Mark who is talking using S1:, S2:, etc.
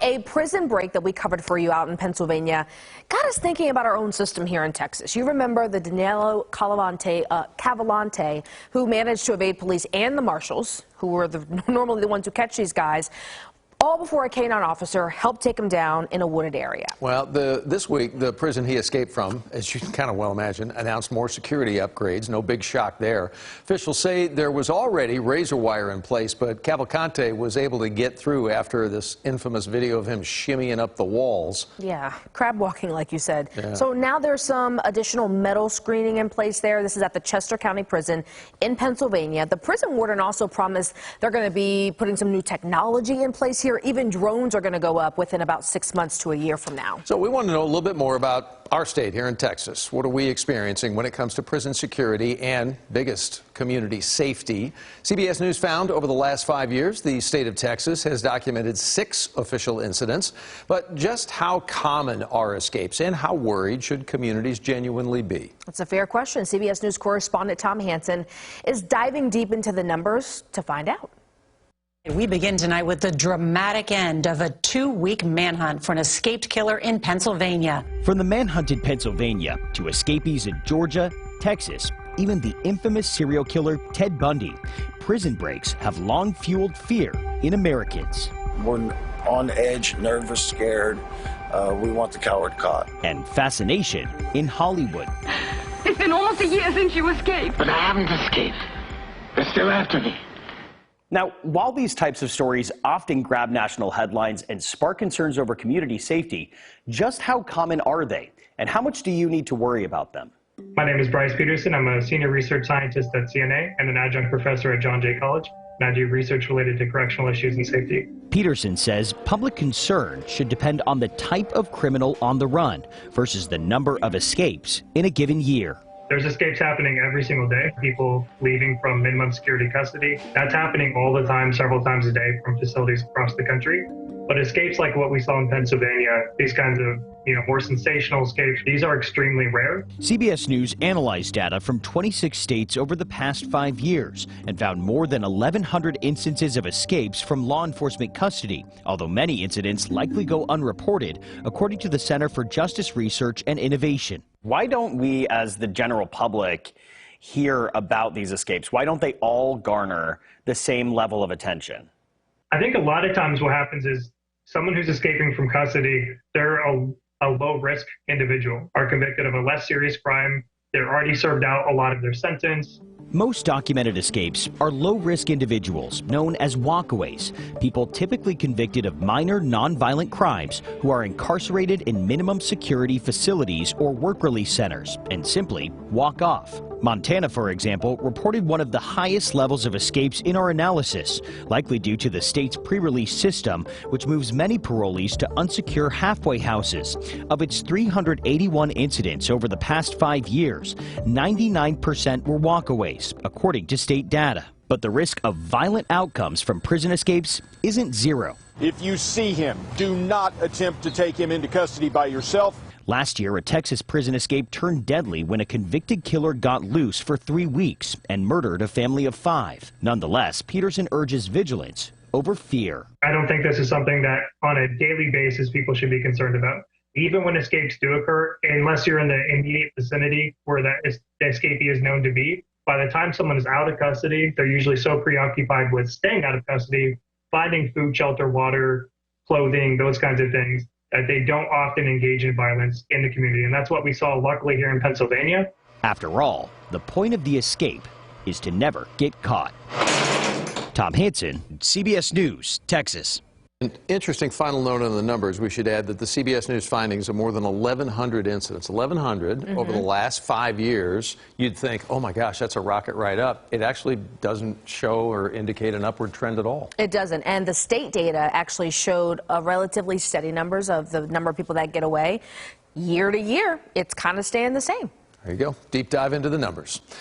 S1: A prison break that we covered for you out in Pennsylvania got us thinking about our own system here in Texas. You remember the Danilo Cavalante, who managed to evade police and the marshals, who were normally the ones who catch these guys, all before a canine officer helped take him down in a wooded area.
S2: Well, this week, the prison he escaped from, as you can kind of well imagine, announced more security upgrades. No big shock there. Officials say there was already razor wire in place, but Cavalcante was able to get through after this infamous video of him shimmying up the walls.
S1: Yeah, crab walking, like you said.
S2: Yeah.
S1: So now there's some additional metal screening in place there. This is at the Chester County Prison in Pennsylvania. The prison warden also promised they're going to be putting some new technology in place here. Even drones are going to go up within about 6 months to a year from now.
S2: So we want to know a little bit more about our state here in Texas. What are we experiencing when it comes to prison security and, biggest, community safety? CBS News found over the last 5 years, the state of Texas has documented 6 official incidents. But just how common are escapes and how worried should communities genuinely be? That's
S1: a fair question. CBS News correspondent Tom Hanson is diving deep into the numbers to find out.
S3: We begin tonight with the dramatic end of a 2-week manhunt for an escaped killer in Pennsylvania.
S4: From the manhunted Pennsylvania to escapees in Georgia, Texas, even the infamous serial killer Ted Bundy, prison breaks have long fueled fear in Americans.
S5: We're on edge, nervous, scared. We want the coward caught.
S4: And fascination in Hollywood.
S6: It's been almost a year since you escaped.
S7: But I haven't escaped. They're still after me.
S8: Now, while these types of stories often grab national headlines and spark concerns over community safety, just how common are they? And how much do you need to worry about them?
S9: My name is Bryce Peterson. I'm a senior research scientist at CNA and an adjunct professor at John Jay College. And I do research related to correctional issues and safety.
S4: Peterson says public concern should depend on the type of criminal on the run versus the number of escapes in a given year.
S9: There's escapes happening every single day. People leaving from minimum security custody. That's happening all the time, several times a day from facilities across the country. But escapes like what we saw in Pennsylvania, these kinds of, more sensational escapes, these are extremely rare.
S4: CBS News analyzed data from 26 states over the past 5 years and found more than 1,100 instances of escapes from law enforcement custody, although many incidents likely go unreported, according to the Center for Justice Research and Innovation.
S8: Why don't we, as the general public, hear about these escapes? Why don't they all garner the same level of attention?
S9: I think a lot of times what happens is someone who's escaping from custody, they're a low-risk individual, are convicted of a less serious crime. They're already served out a lot of their sentence.
S4: Most documented escapes are low-risk individuals known as walkaways, people typically convicted of minor nonviolent crimes who are incarcerated in minimum security facilities or work release centers and simply walk off. Montana, for example, reported one of the highest levels of escapes in our analysis, likely due to the state's pre-release system, which moves many parolees to unsecure halfway houses. Of its 381 incidents over the past 5 years, 99% were walkaways, according to state data. But the risk of violent outcomes from prison escapes isn't zero.
S10: If you see him, do not attempt to take him into custody by yourself.
S4: Last year, a Texas prison escape turned deadly when a convicted killer got loose for 3 weeks and murdered a family of 5. Nonetheless, Peterson urges vigilance over fear.
S9: I don't think this is something that on a daily basis people should be concerned about. Even when escapes do occur, unless you're in the immediate vicinity where the escapee is known to be, by the time someone is out of custody, they're usually so preoccupied with staying out of custody, finding food, shelter, water, clothing, those kinds of things, that they don't often engage in violence in the community. And that's what we saw, luckily, here in Pennsylvania.
S4: After all, the point of the escape is to never get caught. Tom Hanson, CBS News, Texas.
S2: An interesting final note on the numbers. We should add that the CBS News findings of more than 1,100 incidents, 1,100 over the last 5 years. You'd think, oh my gosh, that's a rocket right up. It actually doesn't show or indicate an upward trend at all.
S1: It doesn't. And the state data actually showed a relatively steady numbers of the number of people that get away. Year to year, it's kind of staying the same.
S2: There you go. Deep dive into the numbers.